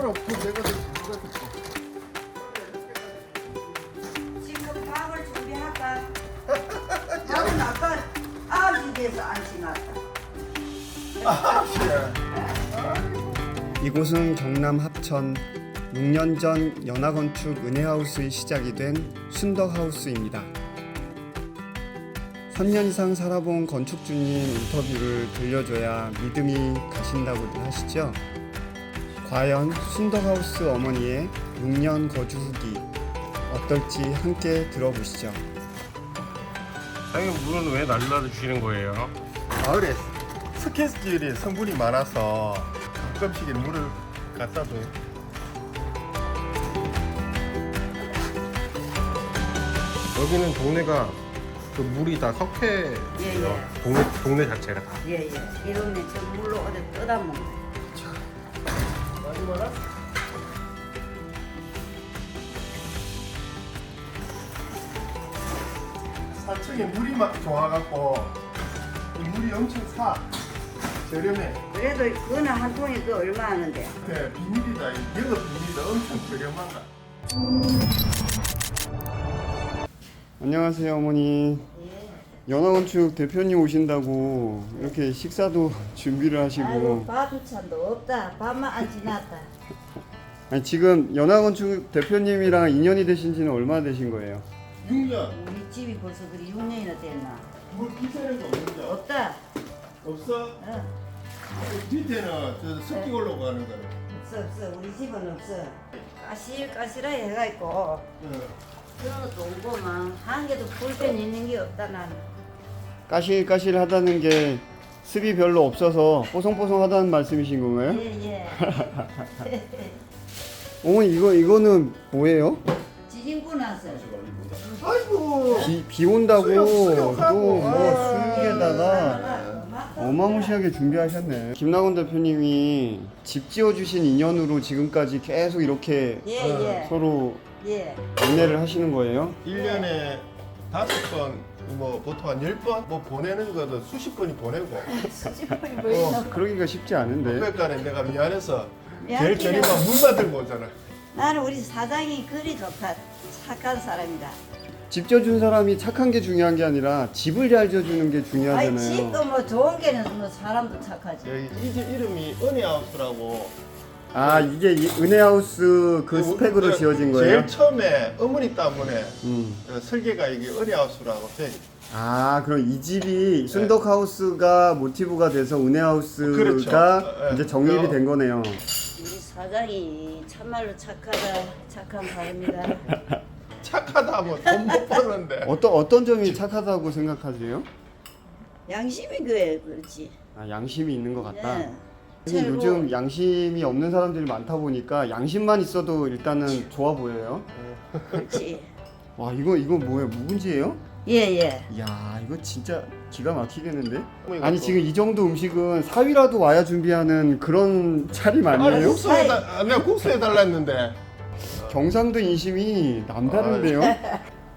오늘 그 내가 지금 밥을 준비할까? 밥은 아까 9시 돼서 안 지났다. 이곳은 경남 합천 6년 전 연화건축 은혜하우스의 시작이 된 순덕하우스입니다. 3년 이상 살아본 건축주님 인터뷰를 들려줘야 믿음이 가신다고들 하시죠? 과연 순덕하우스 어머니의 6년 거주 후기 어떨지 함께 들어보시죠. 사장님 물은 왜 날라다 주시는 거예요? 가을에 스케줄이 성분이 많아서 가끔씩 물을 갖다 줘요. 여기는 동네가 그 물이 다 석회예요. 예. 동네 자체가 다. 예예. 이런데 저 물로 어디 떠다 먹네. 사측에 물이 막 좋아갖고 이 물이 엄청 사 저렴해. 그래도 그거는 한 통에 그 얼마 하는데? 그 비닐이다. 이거 비닐도 엄청 저렴하다. 안녕하세요 어머니. 연화건축 대표님 오신다고 이렇게 식사도 준비를 아이고 하시고 밥찬도 없다. 밥만 안 지났다. 아니, 지금 연화건축 대표님이랑 인연이 되신 지는 얼마나 되신 거예요? 6년 우리 집이 벌써 그리 6년이나 됐나? 물 비싸는 거 없는데 없다. 없어? 어. 밑에는 저 습기 올라가는 거는. 없어. 우리 집은 없어. 까실까실하게 해가지고 어. 그런 것도 오고만 한 개도 불편 있는 게 없다 나는. 까실까실하다는 게 습이 별로 없어서 뽀송뽀송하다는 말씀이신 건가요? 예예. 어머니 이거는 뭐예요? 지진구 나서. 아이고. 비 온다고 수영하고. 또 뭐 아. 수육에다가 어마무시하게 준비하셨네. 김나건 대표님이 집 지어주신 인연으로 지금까지 계속 이렇게 예예. 서로 예. 안내를 하시는 거예요? 1년에 5번, 뭐 보통 한 10번 뭐 보내는 거도 수십 번이 보내고. 수집을 보이나? 그러기가 쉽지 않은데. 그러니까 내가 미안해서 미안해요. 제일 저렴한 물만 들고 오잖아. 나는 우리 사장이 그리 좋다. 착한 사람이다. 집 지어준 사람이 착한 게 중요한 게 아니라 집을 잘 지어주는 게 아이 중요하잖아요. 집도 뭐 좋은 게는 뭐 사람도 착하지. 여기 이 집 이름이 은혜하우스라고. 아 이게 은혜하우스 그 스펙으로 지어진 거예요? 제일 처음에 어머니 때문에 음. 설계가 이게 은혜하우스라고 돼. 아 그럼 이 집이 순덕하우스가 모티브가 돼서 은혜하우스가 그렇죠. 이제 정립이 된 거네요. 우리 사장이 참말로 착한 사람이다. 착하다 뭐 돈 못 버는데. 어떤 점이 착하다고 생각하세요? 양심이 그렇지. 아, 양심이 있는 것 같다. 네. 근데 최고. 요즘 양심이 없는 사람들이 많다 보니까 양심만 있어도 일단은 좋아 보여요. 그렇지. 와 이거 뭐예요? 묵은지예요? 예예. 이야 이거 진짜 기가 막히겠는데? 뭐 이거 아니 또- 지금 이 정도 음식은 사위라도 와야 준비하는 그런 차림 아니에요? 내가 국수 해달라 했는데. 경상도 인심이 남다른데요?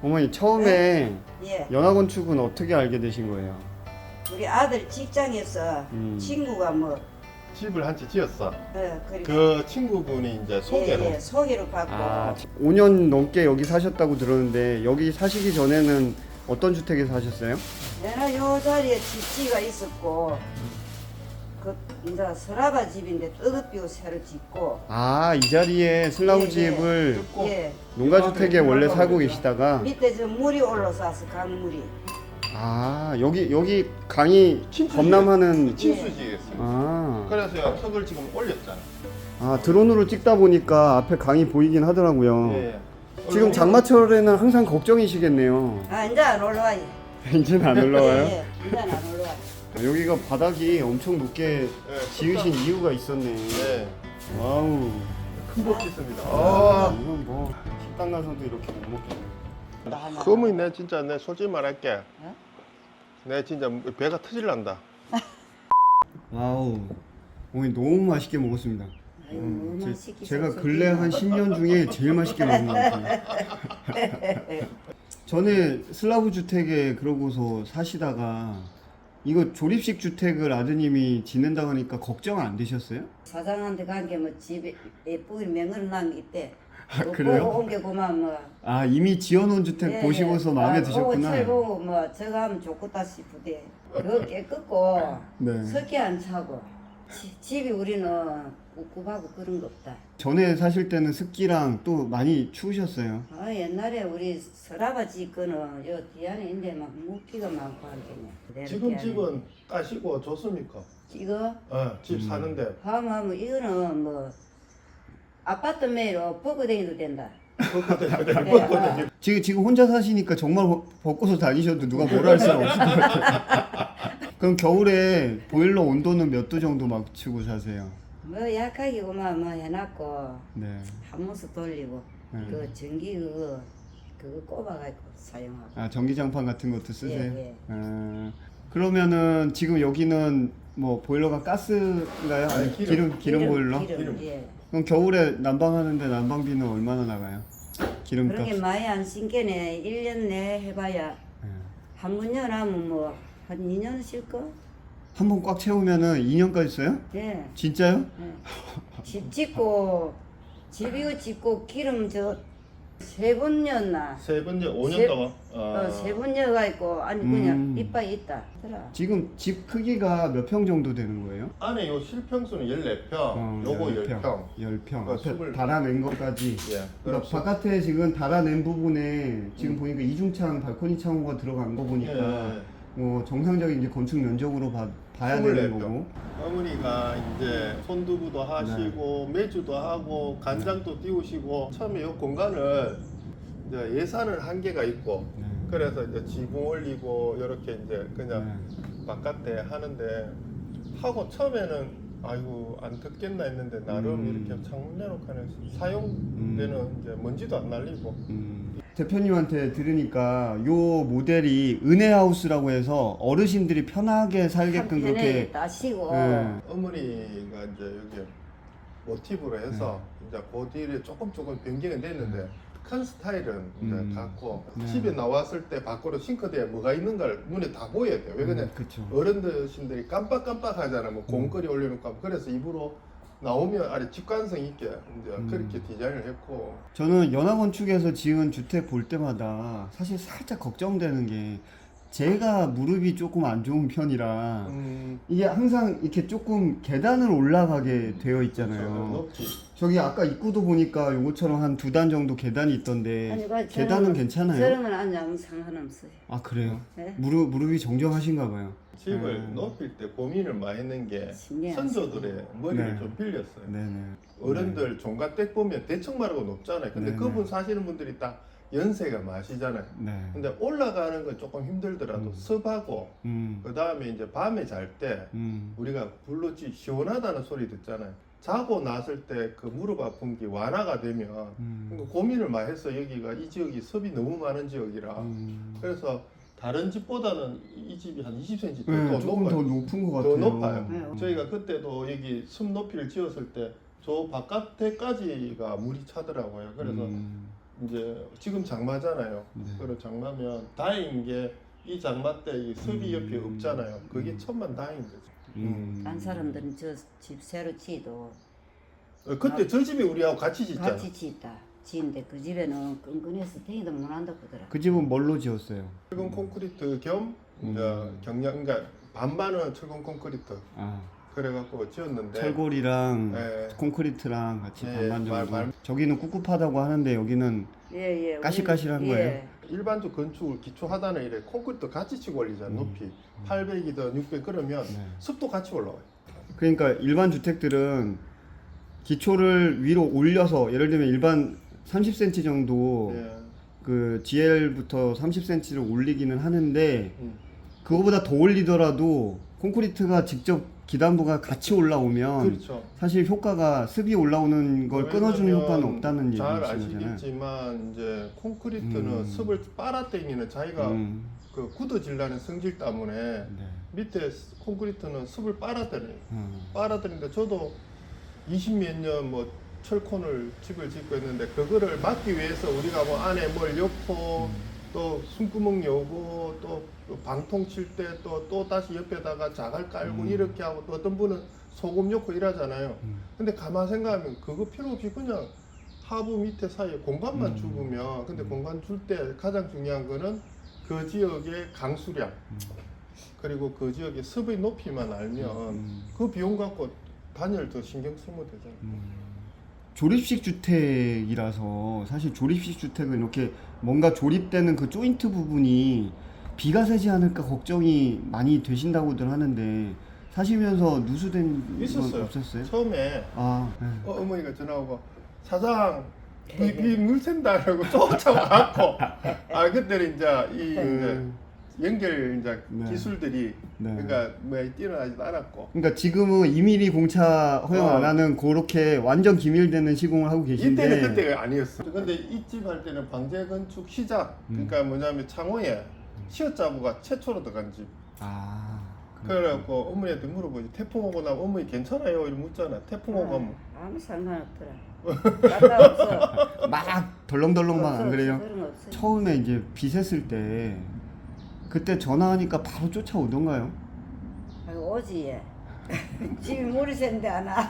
어머니 처음에 예. 연화건축은 어떻게 알게 되신 거예요? 우리 아들 직장에서 친구가 뭐 집을 한 채 지었어. 그리고 그 친구분이 이제 소개로. 예, 소개를 받고 아 5년 넘게 여기 사셨다고 들었는데 여기 사시기 전에는 어떤 주택에 사셨어요? 내가 요 자리에 집지가 있었고 그 이제 서라바 집인데 뜨뜻비고 새로 짓고 아 이 자리에 슬라브 예, 집을 예. 농가주택에 원래 살고 계시다가 밑에 저 물이 올라서 강물이 아 여기 강이 친수지. 범람하는 친수지였어. 아, 그래서 턱을 지금 올렸잖아. 아 드론으로 찍다 보니까 앞에 강이 보이긴 하더라고요. 예. 지금 장마철에는 항상 걱정이시겠네요. 아 이제 안 올라와요. 이제는 안 올라와요? 예, 예. 이제 안 올라와요. 여기가 바닥이 엄청 높게 지으신 이유가 있었네. 네. 와우. 큰복 짓습니다. 이건 뭐 식당 가서도 이렇게 못 먹겠네. 그러면 내 진짜 내 솔직히 말할게. 어? 내 진짜 배가 터질란다. 와우. 오늘 너무 맛있게 먹었습니다. 아이고, 얼마나 시키셔서 제가 근래 한 10년 중에 제일 맛있게 먹은 것 같아요. 전에 슬라브 주택에 그러고서 사시다가 이거 조립식 주택을 아드님이 짓는다고 하니까 걱정 안 되셨어요? 사장한테 간 게 뭐 집에 예쁘게 명을 난 게 있대. 아, 그래요? 옮겨고만 뭐. 아 이미 지어놓은 주택 예, 보시고서 예. 마음에 아, 드셨구나. 철 보고 뭐 저거 하면 좋겠다 싶으대. 그거 깨끗고 네. 석기 안 차고 집이 우리는 꿉꿉하고 그런 거 없다. 전에 사실 때는 습기랑 또 많이 추우셨어요. 아 옛날에 우리 서라바지 거는 요 뒤안에 있는데 막 묵기가 많고 하겠네. 지금 집은 따시고 좋습니까? 이거 집 사는데 하면 이거는 뭐 아파트 매로 벗고 다니도 된다. 벚꽃 지금 혼자 사시니까 정말 벗고서 다니셔도 누가 뭐라 할 수는 없을 것 같아요. 그럼 겨울에 보일러 온도는 몇 도 정도 맞추고 사세요? 뭐 약하게만 뭐 해놨고 네. 한 번씩 돌리고 그 전기 그거 꼽아가지고 사용하고. 아 전기장판 같은 것도 쓰세요? 예, 예. 아, 그러면은 지금 여기는 뭐 보일러가 가스인가요? 아니 기름 보일러? 기름. 예. 그럼 겨울에 난방하는데 난방비는 얼마나 나가요? 기름값? 그렇게 많이 안 신게네 1년 내 해봐야 네. 한 번 열하면 뭐 한 2년 쉴 거? 한 번 꽉 채우면은 2년까지 써요? 예. 진짜요? 예. 집 짓고 집이고 짓고 기름 저 세 번 였나? 세 번째 5년 세- 동안 세 번 여가 있고 아니 그냥 이빨 있다. 들어. 지금 집 크기가 몇 평 정도 되는 거예요? 안에 요 실평수는 14평, 요거 10평. 10평. 그러니까 앞에 스물- 달아낸 것까지. 예. 그러니까 바깥에 지금 달아낸 부분에 지금 보니까 이중창, 발코니 창호가 들어간 거 보니까 예. 뭐 정상적인 이제 건축 면적으로 봐야 되는 24평. 거고. 어머니가 이제 손두부도 하시고 매주도 하고 간장도 띄우시고 처음에 이 공간을 이제 예산은 한계가 있고 네. 그래서 이제 지붕 올리고 이렇게 이제 그냥 네. 바깥에 하는데 하고 처음에는 아이고 안 듣겠나 했는데 나름 이렇게 창문 내놓고 하는 사용되는 이제 먼지도 안 날리고 대표님한테 들으니까 요 모델이 은혜하우스라고 해서 어르신들이 편하게 살게끔 한편에 그렇게 따시고 네. 어머니가 이제 여기 모티브로 해서 이제 그 뒤에 조금 변경이 됐는데 큰 스타일은 이제 갖고 네. 집에 나왔을 때 밖으로 싱크대에 뭐가 있는가를 눈에 다 보여야 돼요. 왜 그냥 그쵸. 어른들신들이 깜빡깜빡 하잖아. 뭐 공거리 올려놓고 하면. 그래서 입으로 나오면 아래 직관성 있게 이제 그렇게 디자인을 했고 저는 연합건축에서 지은 주택 볼 때마다 사실 살짝 걱정되는 게 제가 무릎이 조금 안 좋은 편이라 이게 항상 이렇게 조금 계단을 올라가게 되어 있잖아요. 높지. 저기 아까 입구도 보니까 요것처럼 한 2단 정도 계단이 있던데 아니, 그 계단은 괜찮아요? 저러면 아무 상관없어요. 아 그래요? 네? 무릎이 정정하신가 봐요. 집을 높일 때 고민을 많이 했는 게 신기하지. 선조들의 머리를 네. 좀 빌렸어요. 네네. 어른들 종갓댁 보면 대청 말하고 높잖아요. 근데 네네. 그분 사시는 분들이 딱 연세가 마시잖아요. 네. 근데 올라가는 건 조금 힘들더라도 습하고 그 다음에 이제 밤에 잘 때 우리가 불렀지 시원하다는 소리 듣잖아요. 자고 났을 때 그 무릎 아픈 게 완화가 되면 그러니까 고민을 많이 했어. 여기가 이 지역이 습이 너무 많은 지역이라 그래서 다른 집보다는 이 집이 한 20cm 더 조금 높아요. 더 높은 것 더 같아요. 높아요. 네. 저희가 그때도 여기 숲 높이를 지었을 때 저 바깥에까지가 물이 차더라고요. 그래서 이제 지금 장마잖아요. 네. 그리고 장마면 다행인 게 이 장마 때 이 습이 옆에 없잖아요. 그게 천만 다행인 거죠. 딴 사람들은 저 집 새로 지도 그때 저 집이 우리하고 같이 짓잖아. 같이 짓다. 지인데 그 집에는 끈끈해서 댕이도 못 한다고 하더라. 그 집은 뭘로 지었어요? 철근 콘크리트 겸 이제 경량 그러니까 반반은 철근 콘크리트 아, 그래갖고 지었는데 철골이랑 네. 콘크리트랑 같이 예, 반반 정도. 말- 저기는 꿉꿉하다고 하는데 여기는 예. 까실까실한 우리- 거예요? 예. 일반적 건축을 기초 하단에 이래 콘크리트 같이 치고 올리잖아. 높이 800이든 600 그러면 네. 습도 같이 올라와요. 그러니까 일반 주택들은 기초를 위로 올려서 예를 들면 일반 30cm 정도 예. 그 GL부터 30cm를 올리기는 하는데 음. 그거보다 더 올리더라도 콘크리트가 직접 기단부가 같이 올라오면 그렇죠. 사실 효과가 습이 올라오는 걸 끊어주는 왜냐면 효과는 없다는 잘 얘기신 거잖아요. 아시겠지만 이제 콘크리트는 습을 빨아당기는 자기가 그 굳어질라는 성질 때문에 네. 밑에 콘크리트는 습을 빨아들여요. 빨아들이는데 저도 20몇 년 뭐 철콘을 집을 짓고 있는데 그거를 막기 위해서 우리가 뭐 안에 뭘 엮고 또 숨구멍 여고 또 방통 칠 때 또 다시 옆에다가 자갈 깔고 이렇게 하고 또 어떤 분은 소금 넣고 이러잖아요. 근데 가만 생각하면 그거 필요 없이 그냥 하부 밑에 사이에 공간만 죽으면 근데 공간 줄 때 가장 중요한 거는 그 지역의 강수량 그리고 그 지역의 습의 높이만 알면 그 비용 갖고 단열 더 신경 쓰면 되잖아요. 조립식 주택이라서 사실 조립식 주택은 이렇게 뭔가 조립되는 그 조인트 부분이 비가 새지 않을까 걱정이 많이 되신다고들 하는데 사시면서 누수된 건 있었어요. 없었어요? 처음에 아, 네. 어머니가 전화 오고 사장 비물 샌다라고 쫓아와갖고 그때는 이제 이제 연결 이제 네. 기술들이 네. 그러니까 뭐 뛰어나지도 않았고 그러니까 지금은 2mm 공차 허용 안 하는 그렇게 완전 기밀되는 시공을 하고 계신데 이때는 그때가 아니었어. 근데 이 집 할 때는 방제 건축 시작 그러니까 뭐냐면 창호에 시어자부가 최초로 들어간 집. 아, 그래갖고 어머니한테 물어보지 태풍 오고 나면 어머니 괜찮아요? 이렇게 묻잖아. 태풍 오고 하면 아무 상관없더라. 갔다 없어. 막 덜렁덜렁만 안 없어, 그래요? 그런 거 없어. 처음에 이제 비 샜을 때 그때 전화하니까 바로 쫓아오던가요? 아이고, 오지 얘. 집이 물이 샌데 안 와.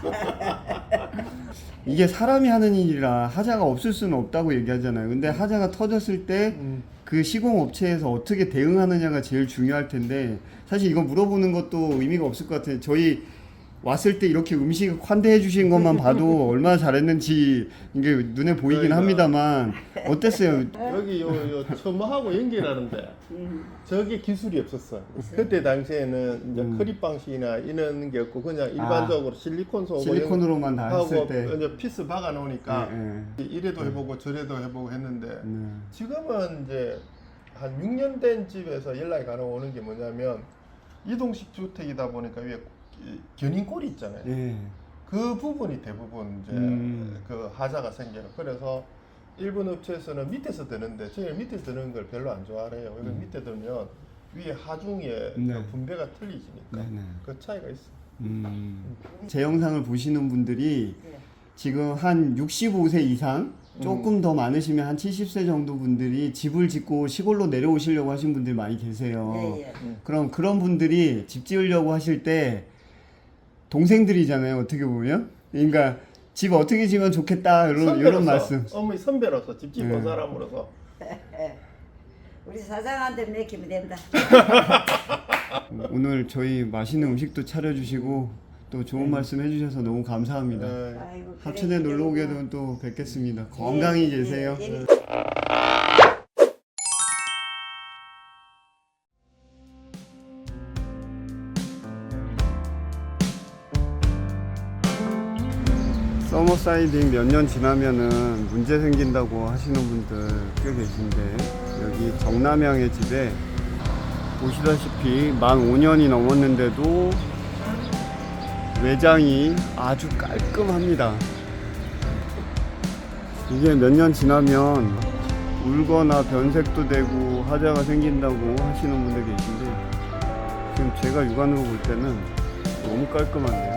이게 사람이 하는 일이라 하자가 없을 수는 없다고 얘기하잖아요. 근데 하자가 터졌을 때 그 시공 업체에서 어떻게 대응하느냐가 제일 중요할 텐데 사실 이거 물어보는 것도 의미가 없을 것 같아요. 저희 왔을 때 이렇게 음식 환대해 주신 것만 봐도 얼마나 잘했는지 이게 눈에 보이긴 그러니까. 합니다만 어땠어요? 여기 요 처마하고 연결하는데 저게 기술이 없었어. 그때 당시에는 이제 크립 방식이나 이런 게 없고 그냥 일반적으로 실리콘 소고 실리콘으로만 다 했을 하고 때 이제 피스 박아 놓으니까 네, 이래도 해보고 저래도 해보고 했는데 네. 지금은 이제 한 6년 된 집에서 연락이 가능 오는 게 뭐냐면 이동식 주택이다 보니까 위에 견인골이 있잖아요. 네. 그 부분이 대부분 이제 그 하자가 생겨요. 그래서 일본 업체에서는 밑에서 드는데 저희는 밑에서 드는 걸 별로 안 좋아해요. 이거 밑에 들면 위에 하중의 네. 그 분배가 틀리지니까 네, 네. 그 차이가 있어. 제 영상을 보시는 분들이 네. 지금 한 65세 이상 조금 더 많으시면 한 70세 정도 분들이 집을 짓고 시골로 내려오시려고 하신 분들이 많이 계세요. 예, 예. 그럼 그런 분들이 집 지으려고 하실 때 동생들이잖아요. 어떻게 보면. 그러니까 집 어떻게 지으면 좋겠다 이런 말씀. 어머니 선배로서 집 짓는 네. 사람으로서 우리 사장한테 맡기면 된다. 오늘 저희 맛있는 음식도 차려주시고 또 좋은 말씀 해주셔서 너무 감사합니다. 네. 아이고, 하천에 그래, 놀러 오게 그래. 되면 또 뵙겠습니다. 건강히 계세요. 예, 예. 서머사이딩 몇 년 지나면은 문제 생긴다고 하시는 분들 꽤 계신데 여기 정남향의 집에 보시다시피 만 5년이 넘었는데도 외장이 아주 깔끔합니다. 이게 몇 년 지나면 울거나 변색도 되고 하자가 생긴다고 하시는 분들 계신데 지금 제가 육안으로 볼 때는 너무 깔끔한데요.